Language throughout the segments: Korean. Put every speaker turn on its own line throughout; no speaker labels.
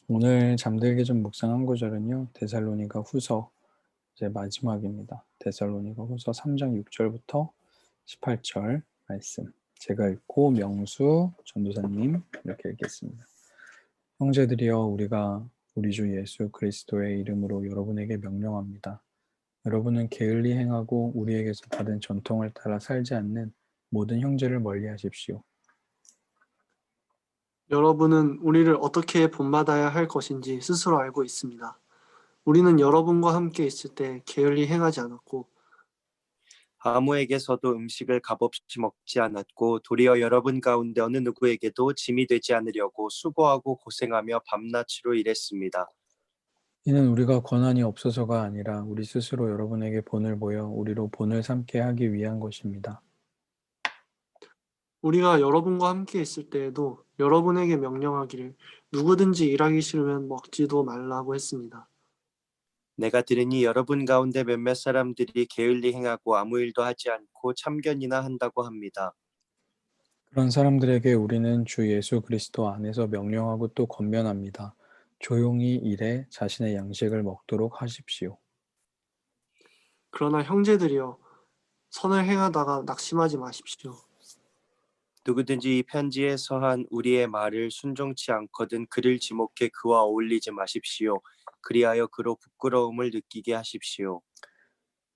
오늘 잠들기 전 묵상한 구절은요. 데살로니가 후서 이제 마지막입니다. 데살로니가 후서 3장 6절부터 18절 말씀. 제가 읽고 명수 전도사님 이렇게 읽겠습니다. 형제들이여, 우리가 우리 주 예수 그리스도의 이름으로 여러분에게 명령합니다. 여러분은 게을리 행하고 우리에게서 받은 전통을 따라 살지 않는 모든 형제를 멀리하십시오.
여러분은 우리를 어떻게 본받아야 할 것인지 스스로 알고 있습니다. 우리는 여러분과 함께 있을 때 게을리 행하지 않았고
아무에게서도 음식을 값없이 먹지 않았고 도리어 여러분 가운데 어느 누구에게도 짐이 되지 않으려고 수고하고 고생하며 밤낮으로 일했습니다.
이는 우리가 권한이 없어서가 아니라 우리 스스로 여러분에게 본을 보여 우리로 본을 삼게 하기 위한 것입니다.
우리가 여러분과 함께 있을 때에도 여러분에게 명령하기를 누구든지 일하기 싫으면 먹지도 말라고 했습니다.
내가 들으니 여러분 가운데 몇몇 사람들이 게을리 행하고 아무 일도 하지 않고 참견이나 한다고 합니다.
그런 사람들에게 우리는 주 예수 그리스도 안에서 명령하고 또 권면합니다. 조용히 일해 자신의 양식을 먹도록 하십시오.
그러나 형제들이여, 선을 행하다가 낙심하지 마십시오.
누구든지 이 편지에 서한 우리의 말을 순종치 않거든 그를 지목해 그와 어울리지 마십시오. 그리하여 그로 부끄러움을 느끼게 하십시오.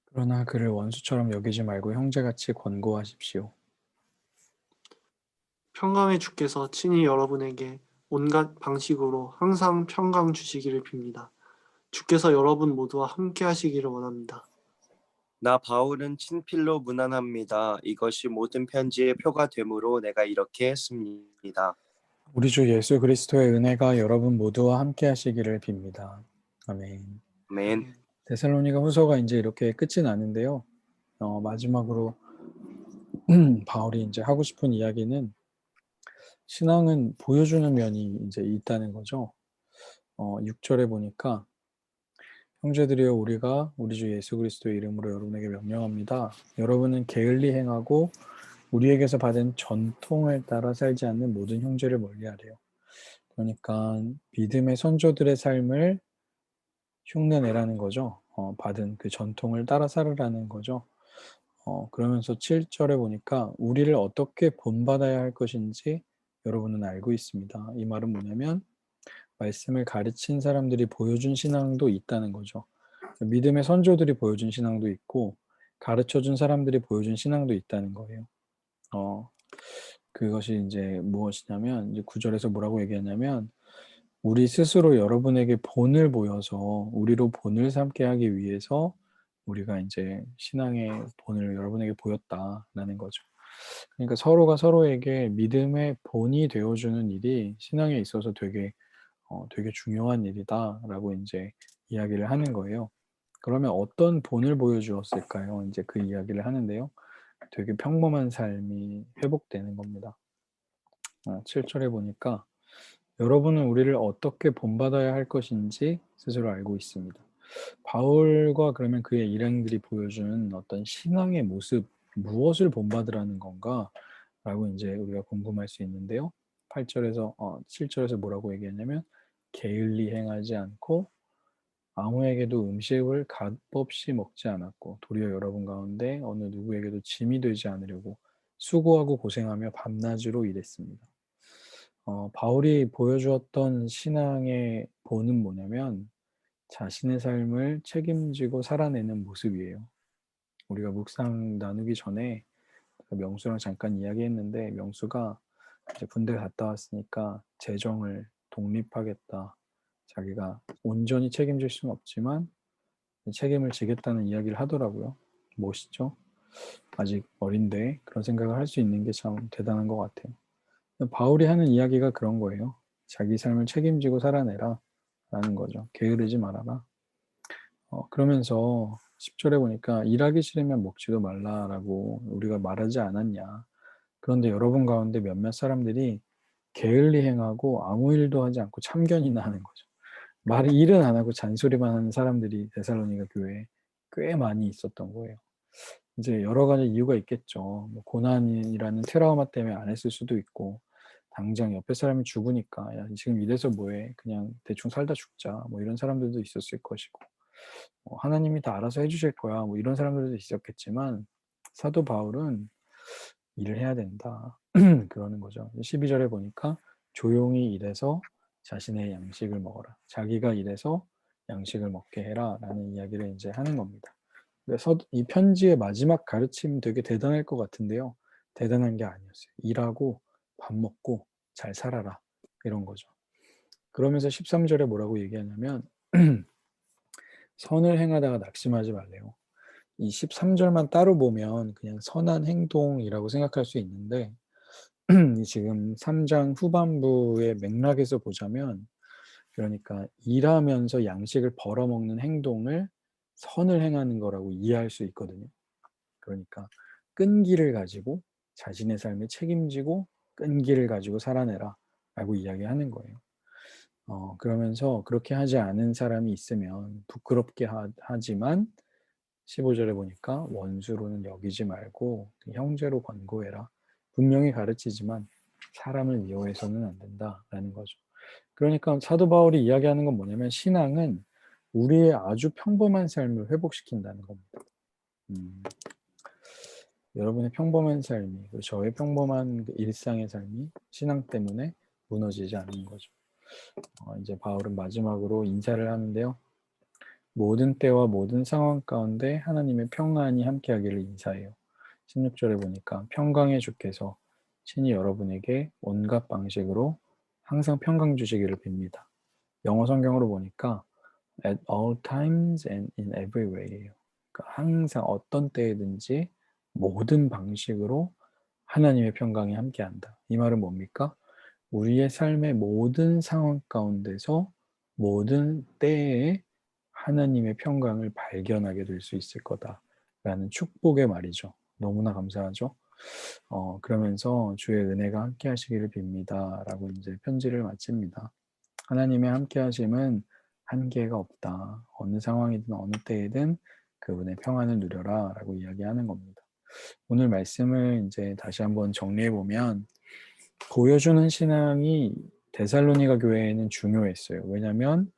그러나 그를 원수처럼 여기지 말고 형제같이 권고하십시오.
평강의 주께서 친히 여러분에게 온갖 방식으로 항상 평강 주시기를 빕니다. 주께서 여러분 모두와 함께 하시기를 원합니다.
나 바울은 친필로 문안합니다. 이것이 모든 편지의 표가 되므로 내가 이렇게 했습니다.
우리 주 예수 그리스도의 은혜가 여러분 모두와 함께 하시기를 빕니다. 아멘.
아멘.
데살로니가 후서가 이제 이렇게 끝이 나는데요. 마지막으로 바울이 이제 하고 싶은 이야기는 신앙은 보여주는 면이 이제 있다는 거죠. 6절에 보니까 형제들이여, 우리가 우리 주 예수 그리스도의 이름으로 여러분에게 명령합니다. 여러분은 게을리 행하고 우리에게서 받은 전통을 따라 살지 않는 모든 형제를 멀리하래요. 그러니까 믿음의 선조들의 삶을 흉내내라는 거죠. 받은 그 전통을 따라 살으라는 거죠. 그러면서 7절에 보니까 우리를 어떻게 본받아야 할 것인지 여러분은 알고 있습니다. 이 말은 뭐냐면 말씀을 가르친 사람들이 보여준 신앙도 있다는 거죠. 믿음의 선조들이 보여준 신앙도 있고 가르쳐준 사람들이 보여준 신앙도 있다는 거예요. 그것이 이제 무엇이냐면 이제 9절에서 뭐라고 얘기하냐면 우리 스스로 여러분에게 본을 보여서 우리로 본을 삼게 하기 위해서 우리가 이제 신앙의 본을 여러분에게 보였다라는 거죠. 그러니까 서로가 서로에게 믿음의 본이 되어주는 일이 신앙에 있어서 되게 중요한 일이다라고 이제 이야기를 하는 거예요. 그러면 어떤 본을 보여주었을까요? 이제 그 이야기를 하는데요. 되게 평범한 삶이 회복되는 겁니다. 7절에 보니까 여러분은 우리를 어떻게 본받아야 할 것인지 스스로 알고 있습니다. 바울과 그러면 그의 일행들이 보여주는 어떤 신앙의 모습, 무엇을 본받으라는 건가? 라고 이제 우리가 궁금할 수 있는데요. 7절에서 뭐라고 얘기했냐면, 게을리 행하지 않고 아무에게도 음식을 값없이 먹지 않았고, 도리어 여러분 가운데 어느 누구에게도 짐이 되지 않으려고 수고하고 고생하며 밤낮으로 일했습니다. 바울이 보여주었던 신앙의 본은 뭐냐면 자신의 삶을 책임지고 살아내는 모습이에요. 우리가 묵상 나누기 전에 명수랑 잠깐 이야기했는데 명수가 이제 군대 갔다 왔으니까 재정을 독립하겠다. 자기가 온전히 책임질 수는 없지만 책임을 지겠다는 이야기를 하더라고요. 멋있죠? 아직 어린데 그런 생각을 할 수 있는 게 참 대단한 것 같아요. 바울이 하는 이야기가 그런 거예요. 자기 삶을 책임지고 살아내라 라는 거죠. 게으르지 말아라. 그러면서 10절에 보니까 일하기 싫으면 먹지도 말라라고 우리가 말하지 않았냐. 그런데 여러분 가운데 몇몇 사람들이 게을리 행하고 아무 일도 하지 않고 참견이나 하는 거죠. 일은 안 하고 잔소리만 하는 사람들이 데살로니가 교회에 꽤 많이 있었던 거예요. 이제 여러 가지 이유가 있겠죠. 뭐 고난이라는 트라우마 때문에 안 했을 수도 있고, 당장 옆에 사람이 죽으니까 야, 지금 이래서 뭐해? 그냥 대충 살다 죽자. 뭐 이런 사람들도 있었을 것이고 하나님이 다 알아서 해주실 거야. 뭐 이런 사람들도 있었겠지만 사도 바울은 일을 해야 된다. 그러는 거죠. 12절에 보니까 조용히 일해서 자신의 양식을 먹어라. 자기가 일해서 양식을 먹게 해라. 라는 이야기를 이제 하는 겁니다. 그래서 이 편지의 마지막 가르침 되게 대단할 것 같은데요. 대단한 게 아니었어요. 일하고 밥 먹고 잘 살아라. 이런 거죠. 그러면서 13절에 뭐라고 얘기하냐면 선을 행하다가 낙심하지 말래요. 이 13절만 따로 보면 그냥 선한 행동이라고 생각할 수 있는데 지금 3장 후반부의 맥락에서 보자면 그러니까 일하면서 양식을 벌어먹는 행동을 선을 행하는 거라고 이해할 수 있거든요. 그러니까 끈기를 가지고 자신의 삶을 책임지고 끈기를 가지고 살아내라 라고 이야기하는 거예요. 그러면서 그렇게 하지 않은 사람이 있으면 부끄럽게 하지만 15절에 보니까 원수로는 여기지 말고 형제로 권고해라. 분명히 가르치지만 사람을 미워해서는 안 된다라는 거죠. 그러니까 사도 바울이 이야기하는 건 뭐냐면 신앙은 우리의 아주 평범한 삶을 회복시킨다는 겁니다. 여러분의 평범한 삶이 그리고 저의 평범한 일상의 삶이 신앙 때문에 무너지지 않는 거죠. 이제 바울은 마지막으로 인사를 하는데요. 모든 때와 모든 상황 가운데 하나님의 평안이 함께하기를 인사해요. 16절에 보니까 평강의 주께서 친히 여러분에게 온갖 방식으로 항상 평강 주시기를 빕니다. 영어 성경으로 보니까 at all times and in every way예요. 그러니까 항상 어떤 때에든지 모든 방식으로 하나님의 평강이 함께한다. 이 말은 뭡니까? 우리의 삶의 모든 상황 가운데서 모든 때에 하나님의 평강을 발견하게 될 수 있을 거다라는 축복의 말이죠. 너무나 감사하죠. 그러면서 주의 은혜가 함께 하시기를 빕니다. 라고 이제 편지를 마칩니다. 하나님의 함께 하심은 한계가 없다. 어느 상황이든 어느 때이든 그분의 평안을 누려라. 라고 이야기하는 겁니다. 오늘 말씀을 이제 다시 한번 정리해 보면 보여주는 신앙이 데살로니가 교회에는 중요했어요. 왜냐하면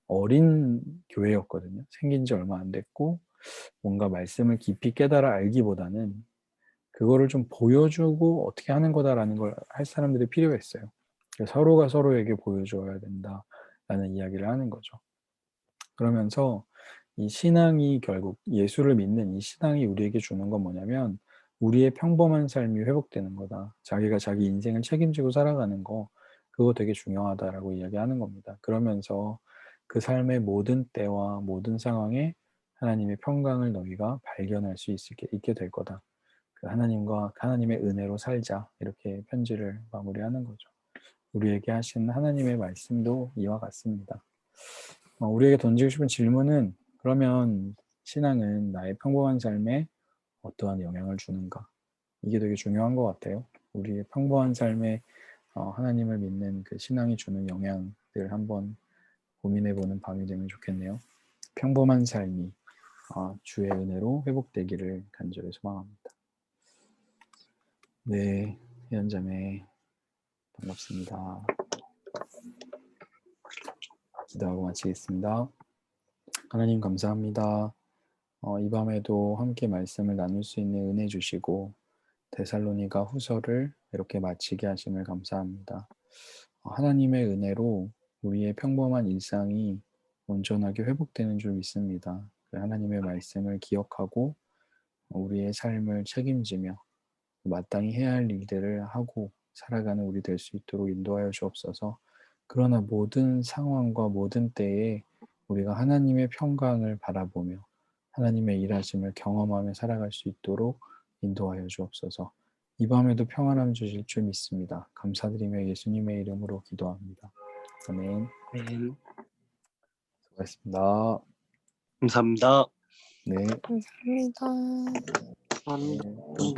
어린 교회였거든요. 생긴 지 얼마 안 됐고 뭔가 말씀을 깊이 깨달아 알기보다는 그거를 좀 보여주고 어떻게 하는 거다라는 걸 할 사람들이 필요했어요. 서로가 서로에게 보여줘야 된다라는 이야기를 하는 거죠. 그러면서 이 신앙이 결국 예수를 믿는 이 신앙이 우리에게 주는 건 뭐냐면 우리의 평범한 삶이 회복되는 거다. 자기가 자기 인생을 책임지고 살아가는 거 그거 되게 중요하다라고 이야기하는 겁니다. 그러면서 그 삶의 모든 때와 모든 상황에 하나님의 평강을 너희가 발견할 수 있게 될 거다. 그 하나님과 하나님의 은혜로 살자 이렇게 편지를 마무리하는 거죠. 우리에게 하신 하나님의 말씀도 이와 같습니다. 우리에게 던지고 싶은 질문은 그러면 신앙은 나의 평범한 삶에 어떠한 영향을 주는가? 이게 되게 중요한 것 같아요. 우리의 평범한 삶에 하나님을 믿는 그 신앙이 주는 영향들 한번 고민해보는 밤이 되면 좋겠네요. 평범한 삶이 주의 은혜로 회복되기를 간절히 소망합니다. 네, 현자매 반갑습니다. 기도하고 마치겠습니다. 하나님 감사합니다. 이 밤에도 함께 말씀을 나눌 수 있는 은혜 주시고 데살로니가 후서를 이렇게 마치게 하심을 감사합니다. 하나님의 은혜로 우리의 평범한 일상이 온전하게 회복되는 줄 믿습니다. 하나님의 말씀을 기억하고 우리의 삶을 책임지며 마땅히 해야 할 일들을 하고 살아가는 우리 될 수 있도록 인도하여 주옵소서. 그러나 모든 상황과 모든 때에 우리가 하나님의 평강을 바라보며 하나님의 일하심을 경험하며 살아갈 수 있도록 인도하여 주옵소서. 이 밤에도 평안함 주실 줄 믿습니다. 감사드리며 예수님의 이름으로 기도합니다. 아멘.
아멘.
수고하셨습니다.
감사합니다.
네.
감사합니다.
감사합니다.
네.